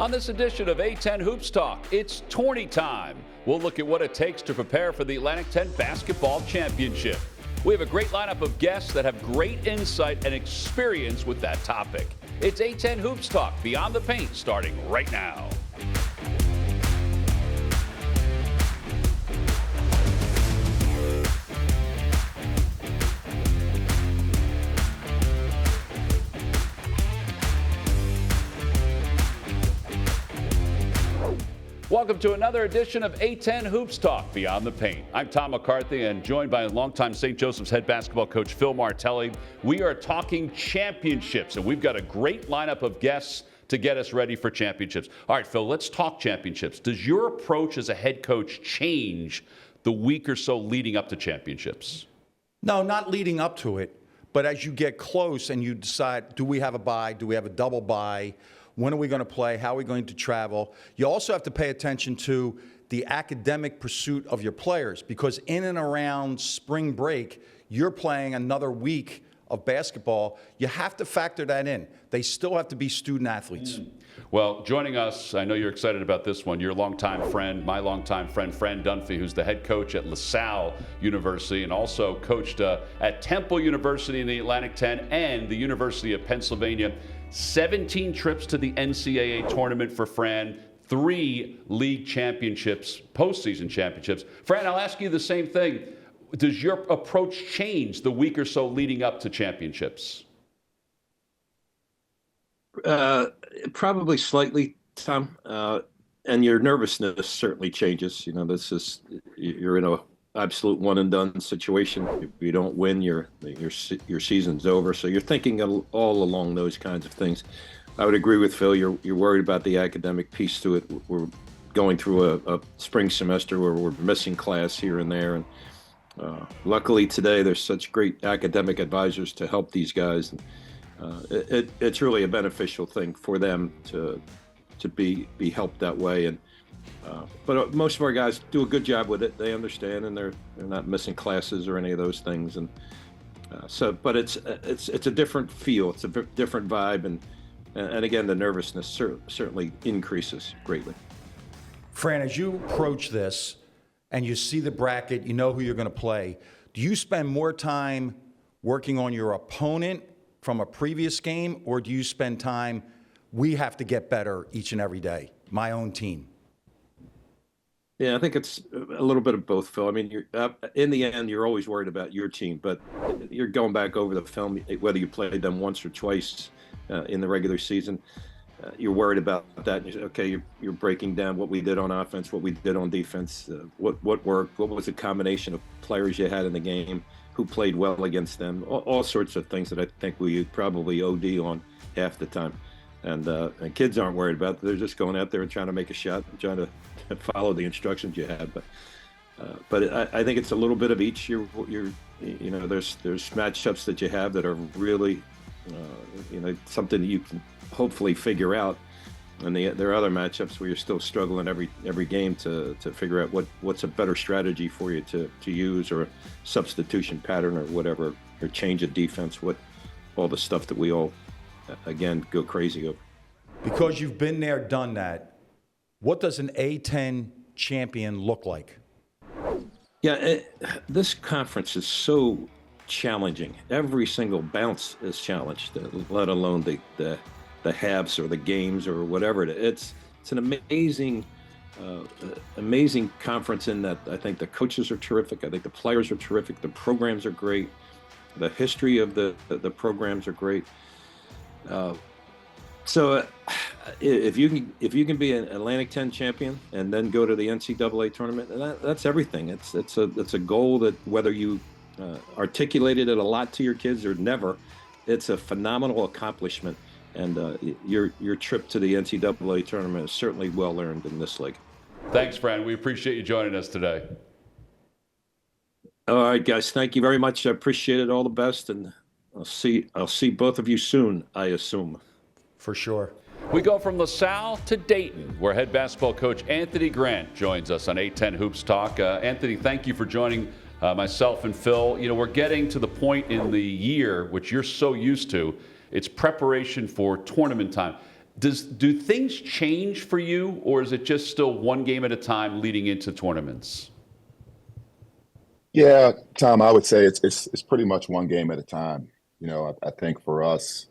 On this edition of A-10 Hoops Talk, it's tourney time. We'll look at what it takes to prepare for the Atlantic 10 Basketball Championship. We have a great lineup of guests that have great insight and experience with that topic. It's A-10 Hoops Talk Beyond the Paint, starting right now. Welcome to another edition of A-10 Hoops Talk Beyond the Paint. I'm Tom McCarthy and joined by longtime St. Joseph's head basketball coach Phil Martelli. We are talking championships, and we've got a great lineup of guests to get us ready for championships. All right, Phil, let's talk championships. Does your approach as a head coach change the week or so leading up to championships? No, not leading up to it, but as you get close and you decide, do we have a bye? Do we have a double bye? When are we going to play? How are we going to travel? You also have to pay attention to the academic pursuit of your players, because in and around spring break, you're playing another week of basketball. You have to factor that in. They still have to be student athletes. Well, joining us, I know you're excited about this one, your longtime friend, my longtime friend, Fran Dunphy, who's the head coach at LaSalle University and also coached at Temple University in the Atlantic 10 and the University of Pennsylvania. 17 trips to the NCAA tournament for Fran, 3 league championships, postseason championships. Fran, I'll ask you the same thing. Does your approach change the week or so leading up to championships? Probably slightly, Tom. And your nervousness certainly changes. You know, you're in a absolute one and done situation. If you don't win, your season's over. So you're thinking all along those kinds of things. I would agree with Phil. You're worried about the academic piece to it. We're going through a spring semester where we're missing class here and there, and luckily today there's such great academic advisors to help these guys. And it's really a beneficial thing for them to be helped that way. And but most of our guys do a good job with it. They understand, and they're not missing classes or any of those things. And but it's a different feel. It's a different vibe, and again, the nervousness certainly increases greatly. Fran, as you approach this and you see the bracket, you know who you're going to play, do you spend more time working on your opponent from a previous game, or do you spend time, we have to get better each and every day, my own team? Yeah, I think it's a little bit of both, Phil. I mean, in the end, you're always worried about your team, but you're going back over the film, whether you played them once or twice in the regular season. You're worried about that. You say, okay, you're breaking down what we did on offense, what we did on defense, what worked, what was the combination of players you had in the game, who played well against them, all sorts of things that I think we probably OD on half the time. And kids aren't worried about it. They're just going out there and trying to make a shot, and trying to follow the instructions you have. But I think it's a little bit of each. There's matchups that you have that are really, something that you can hopefully figure out. And there are other matchups where you're still struggling every game to figure out what's a better strategy for you to use, or a substitution pattern, or whatever, or change of defense. All the stuff that we all, again, go crazy over. Because you've been there, done that, what does an A-10 champion look like? Yeah, this conference is so challenging. Every single bounce is challenged, let alone the halves or the games or whatever. It's an amazing conference in that I think the coaches are terrific. I think the players are terrific. The programs are great. The history of the programs are great. So if you can be an Atlantic 10 champion and then go to the NCAA tournament, that's everything. It's a goal that, whether you articulated it a lot to your kids or never, it's a phenomenal accomplishment. And your trip to the NCAA tournament is certainly well earned in this league. Thanks, Fran. We appreciate you joining us today. All right, guys. Thank you very much. I appreciate it. All the best, and I'll see both of you soon, I assume. For sure. We go from LaSalle to Dayton, where head basketball coach Anthony Grant joins us on A-10 Hoops Talk. Anthony, thank you for joining myself and Phil. You know, we're getting to the point in the year, which you're so used to, it's preparation for tournament time. Do things change for you, or is it just still one game at a time leading into tournaments? Yeah, Tom, I would say it's pretty much one game at a time. I think for us,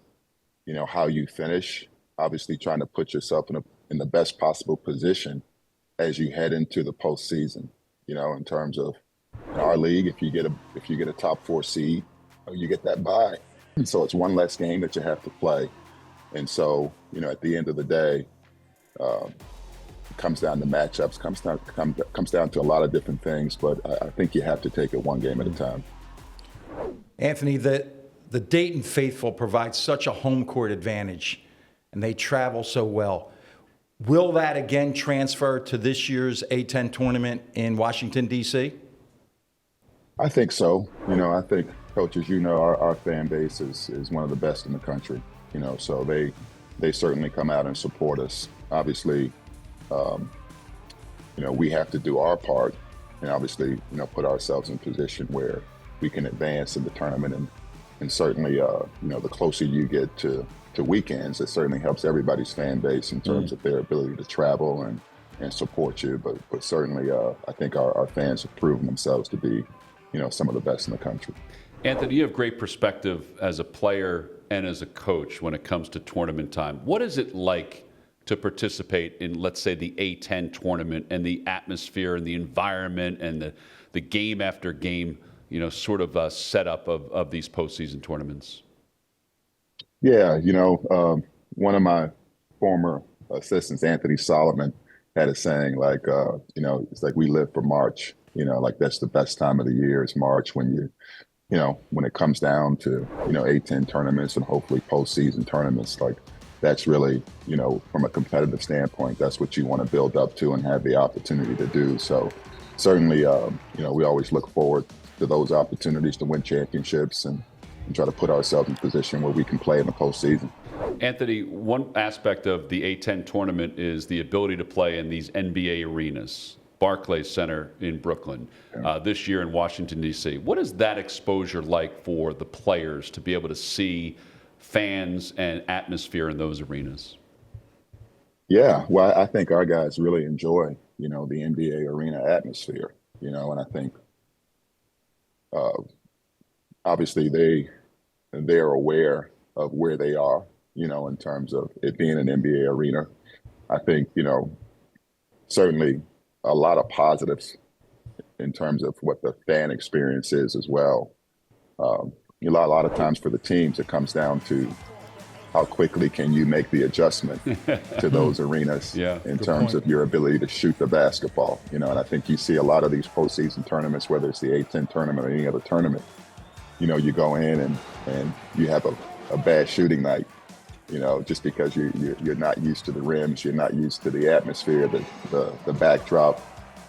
how you finish, obviously trying to put yourself in the best possible position as you head into the postseason. In terms of our league, if you get a top four seed, you get that bye. And so it's one less game that you have to play. And so, at the end of the day, it comes down to matchups, comes down to a lot of different things, but I think you have to take it one game at a time. Anthony, the Dayton faithful provides such a home court advantage, and they travel so well. Will that again transfer to this year's A-10 tournament in Washington, D.C.? I think so. I think, Coach, as you know, our fan base is one of the best in the country. So they certainly come out and support us. Obviously, we have to do our part and obviously, put ourselves in a position where we can advance in the tournament. And certainly, the closer you get to weekends, it certainly helps everybody's fan base in terms of their ability to travel and support you. But certainly, I think our fans have proven themselves to be, some of the best in the country. Anthony, you have great perspective as a player and as a coach when it comes to tournament time. What is it like to participate in, let's say, the A-10 tournament and the atmosphere and the environment and the game after game, sort of setup of these postseason tournaments? Yeah, one of my former assistants, Anthony Solomon, had a saying like, it's like we live for March. Like that's the best time of the year is March when when it comes down to, A-10 tournaments and hopefully postseason tournaments. Like that's really, from a competitive standpoint, that's what you want to build up to and have the opportunity to do. So certainly, we always look forward to those opportunities to win championships and try to put ourselves in a position where we can play in the postseason. Anthony, one aspect of the A-10 tournament is the ability to play in these NBA arenas. Barclays Center in Brooklyn, this year in Washington, D.C. What is that exposure like for the players to be able to see fans and atmosphere in those arenas? Yeah, well, I think our guys really enjoy, the NBA arena atmosphere, and I think obviously they're aware of where they are, in terms of it being an NBA arena. I think, certainly a lot of positives in terms of what the fan experience is as well. A lot of times for the teams, it comes down to how quickly can you make the adjustment to those arenas in terms of your ability to shoot the basketball. And I think you see a lot of these postseason tournaments, whether it's the A-10 tournament or any other tournament, you go in and you have a bad shooting night. Just because you're not used to the rims, you're not used to the atmosphere, the backdrop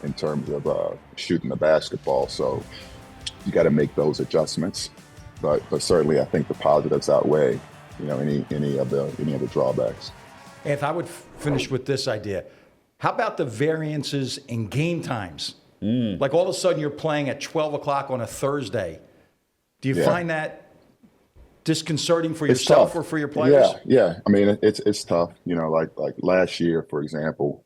in terms of shooting the basketball. So you got to make those adjustments. But certainly, I think the positives outweigh, any of the drawbacks. Anth, I would finish with this idea. How about the variances in game times? Like all of a sudden you're playing at 12 o'clock on a Thursday. Do you find that disconcerting for yourself or for your players? Yeah. I mean, it's tough. Like last year, for example,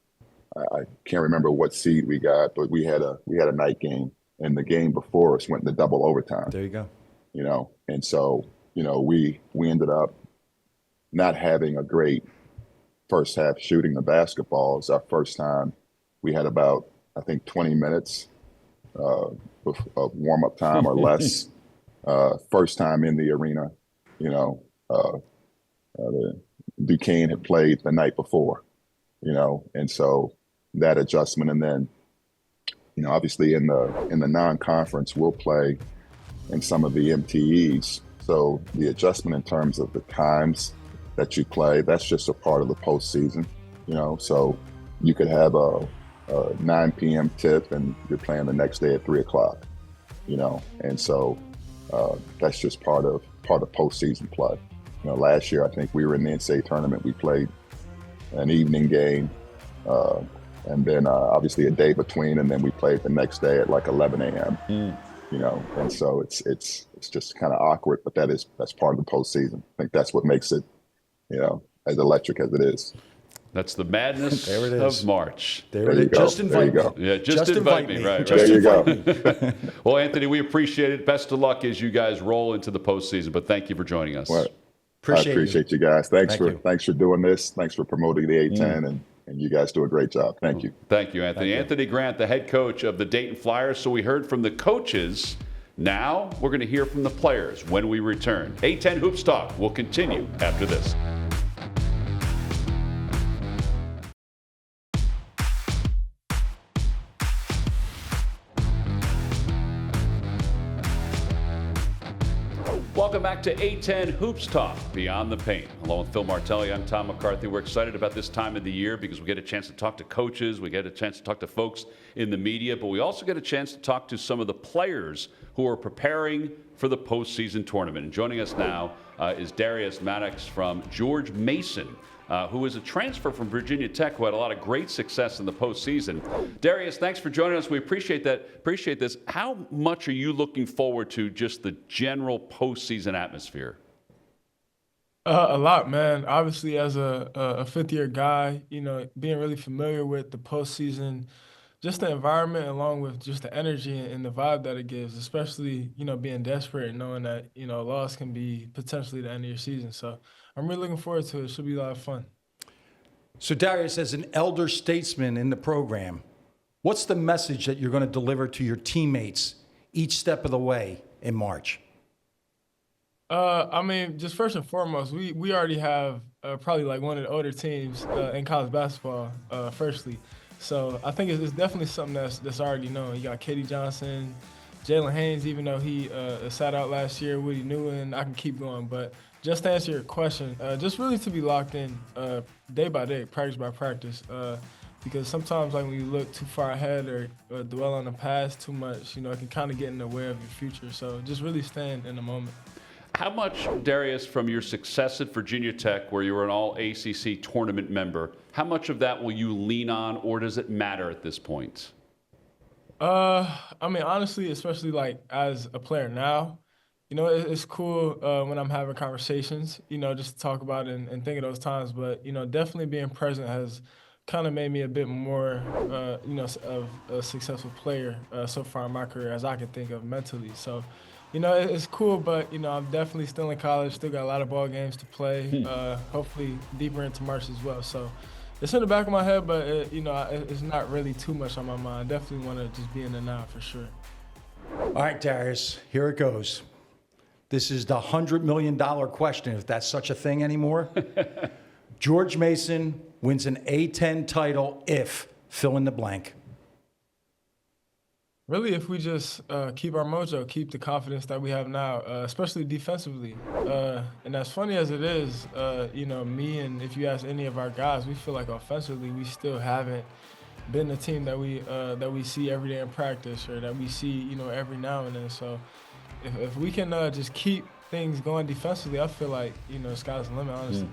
I can't remember what seed we got, but we had a night game, and the game before us went into double overtime. There you go. And so we ended up not having a great first half shooting the basketball. It's our first time. We had about, I think, 20 minutes of warm-up time or less. First time in the arena. Duquesne had played the night before, and so that adjustment, and then, obviously in the non-conference, we'll play in some of the MTEs. So the adjustment in terms of the times that you play, that's just a part of the postseason, So you could have a 9 p.m. tip and you're playing the next day at 3 o'clock, and so that's just part of postseason play. Last year, I think we were in the NCAA tournament. We played an evening game, and then obviously a day between, and then we played the next day at like 11 a.m. And so it's just kind of awkward, but that's part of the postseason. I think that's what makes it, as electric as it is. That's the madness There it is. of March. There it you is. go. Just There invite you go. me. Yeah, just invite me. Right. Just There you go. invite me. Well, Anthony, we appreciate it. Best of luck as you guys roll into the postseason. But thank you for joining us. Well, Appreciate I appreciate you guys. Thanks Thank you. thanks for doing this. Thanks for promoting the A-10, and you guys do a great job. Thank you. Thank you, Anthony. Thank you. Anthony Grant, the head coach of the Dayton Flyers. So we heard from the coaches. Now we're going to hear from the players when we return. A-10 Hoops Talk will continue after this. Welcome back to A-10 Hoops Talk, Beyond the Paint. Along with Phil Martelli, I'm Tom McCarthy. We're excited about this time of the year because we get a chance to talk to coaches, we get a chance to talk to folks in the media, but we also get a chance to talk to some of the players who are preparing for the postseason tournament. And joining us now is Darius Maddox from George Mason, who is a transfer from Virginia Tech, who had a lot of great success in the postseason. Darius, thanks for joining us. We appreciate that. Appreciate this. How much are you looking forward to just the general postseason atmosphere? A lot, man. Obviously, as a fifth-year guy, being really familiar with the postseason, just the environment, along with just the energy and the vibe that it gives, especially, being desperate and knowing that, a loss can be potentially the end of your season. So I'm really looking forward to it. It should be a lot of fun. So, Darius, as an elder statesman in the program, what's the message that you're going to deliver to your teammates each step of the way in March? Just first and foremost, we already have probably like one of the older teams in college basketball, firstly. So I think it's definitely something that's already known. You got Katie Johnson, Jalen Haynes, even though he sat out last year, Woody Newland, I can keep going. But just to answer your question, just really to be locked in day by day, practice by practice, because sometimes like when you look too far ahead or dwell on the past too much, it can kind of get in the way of your future. So just really stand in the moment. How much, Darius, from your success at Virginia Tech, where you were an all-ACC tournament member, how much of that will you lean on, or does it matter at this point? Honestly, especially like as a player now, it's cool when I'm having conversations, just to talk about it and think of those times. But, definitely being present has kind of made me a bit more, of a successful player so far in my career as I can think of mentally. So, it's cool, but, I'm definitely still in college, still got a lot of ball games to play, hopefully deeper into March as well. So it's in the back of my head, but, it's not really too much on my mind. I definitely want to just be in the now for sure. All right, Darius, here it goes. This is the $100 million question, if that's such a thing anymore. George Mason wins an A-10 title if fill in the blank. Really, if we just keep our mojo, keep the confidence that we have now, especially defensively. And as funny as it is, me and if you ask any of our guys, we feel like offensively we still haven't been the team that we see every day in practice or that we see, every now and then. So if we can just keep things going defensively, I feel like, sky's the limit, honestly.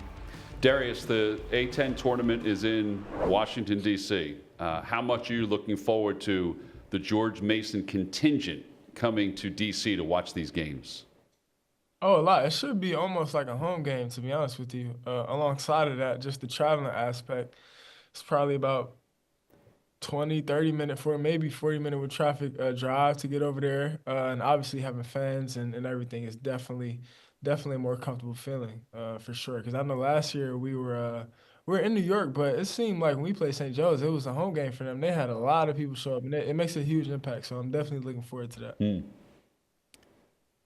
Darius, the A-10 tournament is in Washington, D.C. How much are you looking forward to the George Mason contingent coming to D.C. to watch these games? Oh, a lot. It should be almost like a home game, to be honest with you. Alongside of that, just the traveling aspect, it's probably about 20, 30 minute, maybe 40 minute with traffic drive to get over there. And obviously having fans and everything is definitely a more comfortable feeling for sure. Because I know last year we were in New York, but it seemed like when we played St. Joe's, it was a home game for them. They had a lot of people show up, and it makes a huge impact. So I'm definitely looking forward to that.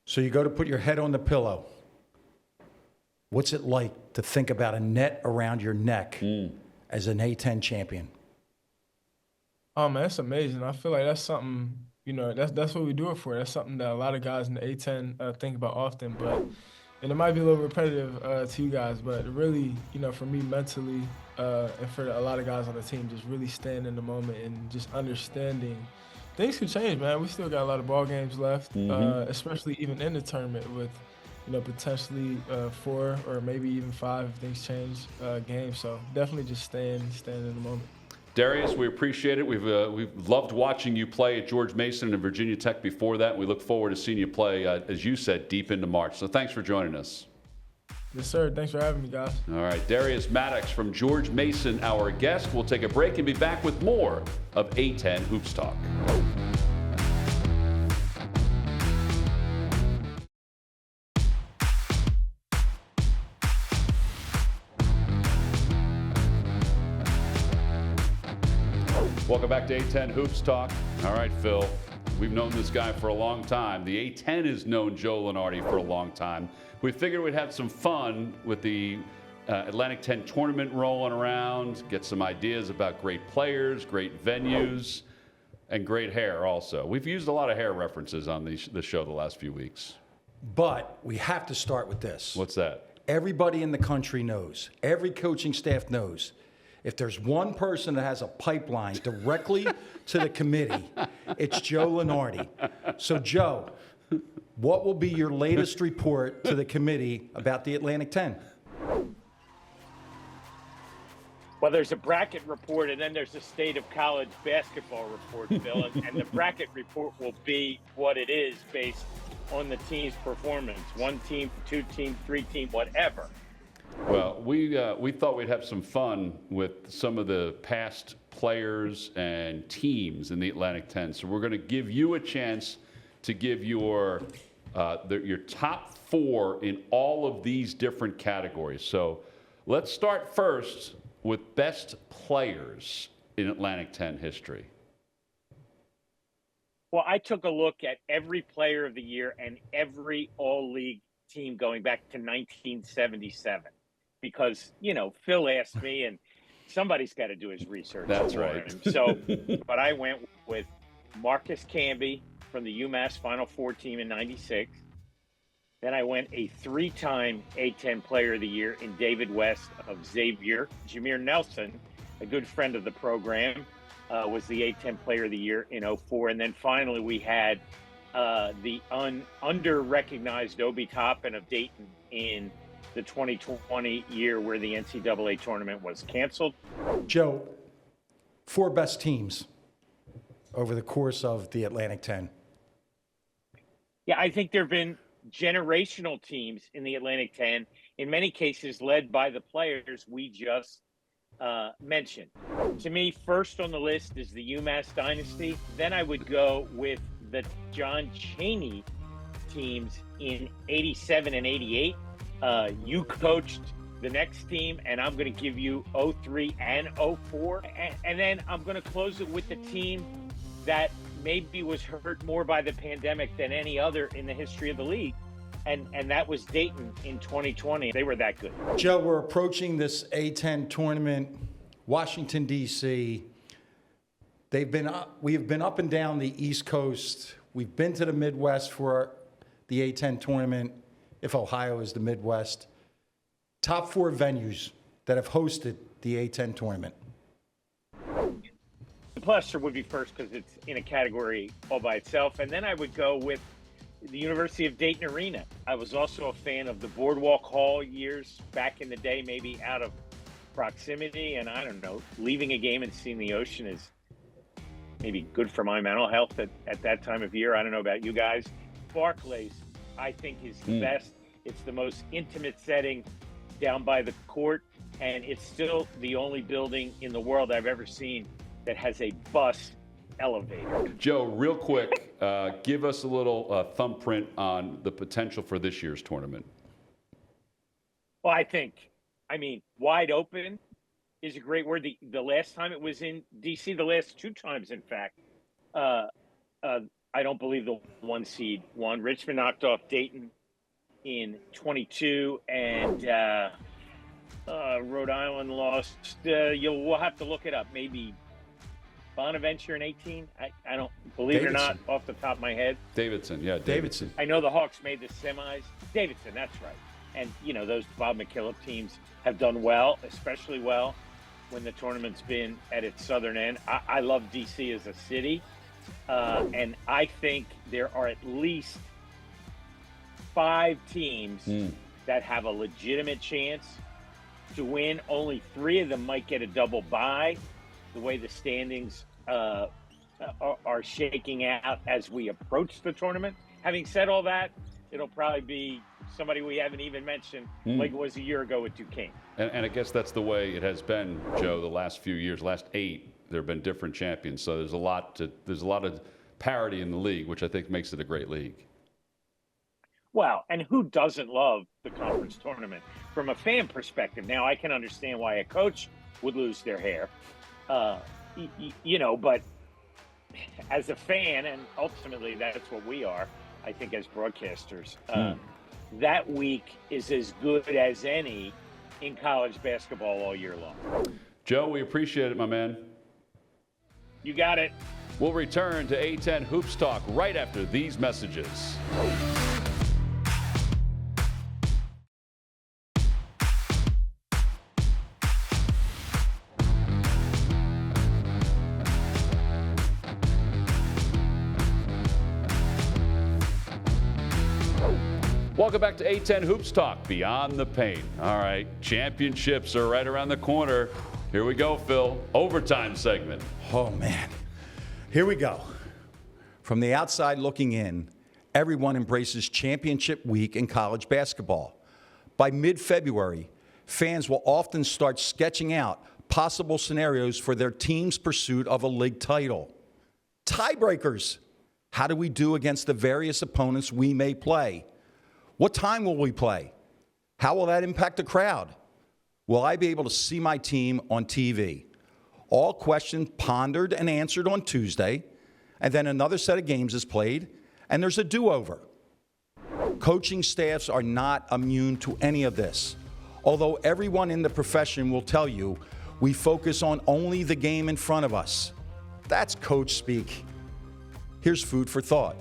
So you go to put your head on the pillow. What's it like to think about a net around your neck as an A-10 champion? Oh, man, it's amazing. I feel like that's something, that's what we do it for. That's something that a lot of guys in the A-10 think about often. And it might be a little repetitive to you guys, but really, for me mentally and for a lot of guys on the team, just really staying in the moment and just understanding things could change, man. We still got a lot of ball games left, especially even in the tournament with, potentially 4 or maybe even 5 if things change games. So definitely just staying in the moment. Darius, we appreciate it. We've loved watching you play at George Mason and Virginia Tech before that. We look forward to seeing you play, as you said, deep into March. So thanks for joining us. Yes, sir. Thanks for having me, guys. All right, Darius Maddox from George Mason, our guest. We'll take a break and be back with more of A-10 Hoops Talk. Welcome back to A-10 Hoops Talk. All right, Phil, we've known this guy for a long time. The A-10 has known Joe Lunardi for a long time. We figured we'd have some fun with the Atlantic 10 tournament rolling around, get some ideas about great players, great venues, and great hair also. We've used a lot of hair references on the show the last few weeks. But we have to start with this. What's that? Everybody in the country knows, every coaching staff knows, if there's one person that has a pipeline directly to the committee, it's Joe Lunardi. So, Joe, what will be your latest report to the committee about the Atlantic 10? Well, there's a bracket report, and then there's a state of college basketball report, Bill. And the bracket report will be what it is based on the team's performance. 1 team, 2 team, 3 team, whatever. Well, we thought we'd have some fun with some of the past players and teams in the Atlantic 10. So we're going to give you a chance to give your top 4 in all of these different categories. So let's start first with best players in Atlantic 10 history. Well, I took a look at every player of the year and every all-league team going back to 1977 because, Phil asked me and somebody's got to do his research. That's for right. him. So, but I went with Marcus Camby from the UMass Final Four team in 96. Then I went a 3-time A-10 player of the year in David West of Xavier. Jameer Nelson, a good friend of the program, was the A-10 player of the year in 04. And then finally we had the under-recognized Obi Toppin of Dayton in the 2020 year where the NCAA tournament was canceled. Joe, 4 best teams over the course of the Atlantic 10. Yeah, I think there have been generational teams in the Atlantic 10, in many cases led by the players we just mentioned. To me, first on the list is the UMass dynasty. Then I would go with the John Chaney teams in 87 and 88. You coached the next team, and I'm going to give you 03 and 04. And then I'm going to close it with the team that maybe was hurt more by the pandemic than any other in the history of the league. And that was Dayton in 2020. They were that good. Joe, we're approaching this A-10 tournament, Washington, D.C. We have been up and down the East Coast. We've been to the Midwest for the A-10 tournament, if Ohio is the Midwest. Top 4 venues that have hosted the A-10 tournament. The Plaster would be first because it's in a category all by itself. And then I would go with the University of Dayton Arena. I was also a fan of the Boardwalk Hall years back in the day, maybe out of proximity. And I don't know, leaving a game and seeing the ocean is maybe good for my mental health at that time of year. I don't know about you guys. Barclays, I think, is the best. It's the most intimate setting down by the court. And it's still the only building in the world I've ever seen that has a bus elevator. Joe, real quick, give us a little thumbprint on the potential for this year's tournament. Well, I mean, wide open is a great word. The last time it was in D.C., the last 2 times, in fact, I don't believe the 1 seed won. Richmond knocked off Dayton in 22, and Rhode Island lost. We'll have to look it up. Maybe Bonaventure in 18. I don't believe it or not off the top of my head. Davidson, yeah, Davidson. I know the Hawks made the semis. Davidson, that's right. And, those Bob McKillop teams have done well, especially well when the tournament's been at its southern end. I love D.C. as a city, and I think there are at least 5 teams that have a legitimate chance to win. Only 3 of them might get a double bye, the way the standings are shaking out as we approach the tournament. Having said all that, it'll probably be somebody we haven't even mentioned, like it was a year ago with Duquesne. And I guess that's the way it has been, Joe, the last few years, last 8, there have been different champions. So there's a lot of parity in the league, which I think makes it a great league. Well, and who doesn't love the conference tournament from a fan perspective? Now, I can understand why a coach would lose their hair, but as a fan, and ultimately that's what we are, I think, as broadcasters, that week is as good as any in college basketball all year long. Joe, we appreciate it, my man. You got it. We'll return to A-10 Hoops Talk right after these messages. Welcome back to A-10 Hoops Talk, Beyond the Paint. All right, championships are right around the corner. Here we go, Phil. Overtime segment. Oh, man. Here we go. From the outside looking in, everyone embraces championship week in college basketball. By mid-February, fans will often start sketching out possible scenarios for their team's pursuit of a league title. Tiebreakers. How do we do against the various opponents we may play? What time will we play? How will that impact the crowd? Will I be able to see my team on TV? All questions pondered and answered on Tuesday, and then another set of games is played, and there's a do-over. Coaching staffs are not immune to any of this. Although everyone in the profession will tell you we focus on only the game in front of us. That's coach speak. Here's food for thought.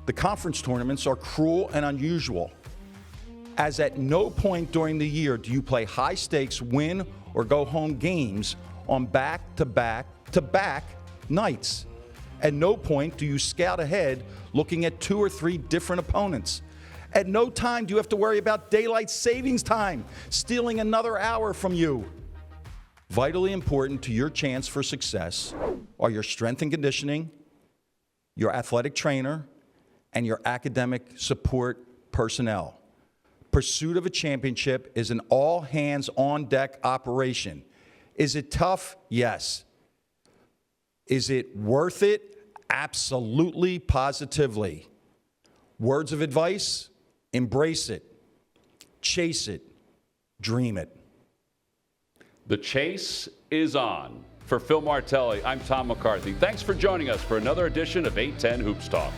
The conference tournaments are cruel and unusual, as at no point during the year do you play high-stakes win or go home games on back-to-back-to-back nights. At no point do you scout ahead looking at 2 or 3 different opponents. At no time do you have to worry about daylight savings time stealing another hour from you. Vitally important to your chance for success are your strength and conditioning, your athletic trainer, and your academic support personnel. Pursuit of a championship is an all-hands-on-deck operation. Is it tough? Yes. Is it worth it? Absolutely, positively. Words of advice? Embrace it. Chase it. Dream it. The chase is on. For Phil Martelli, I'm Tom McCarthy. Thanks for joining us for another edition of A-10 Hoops Talk.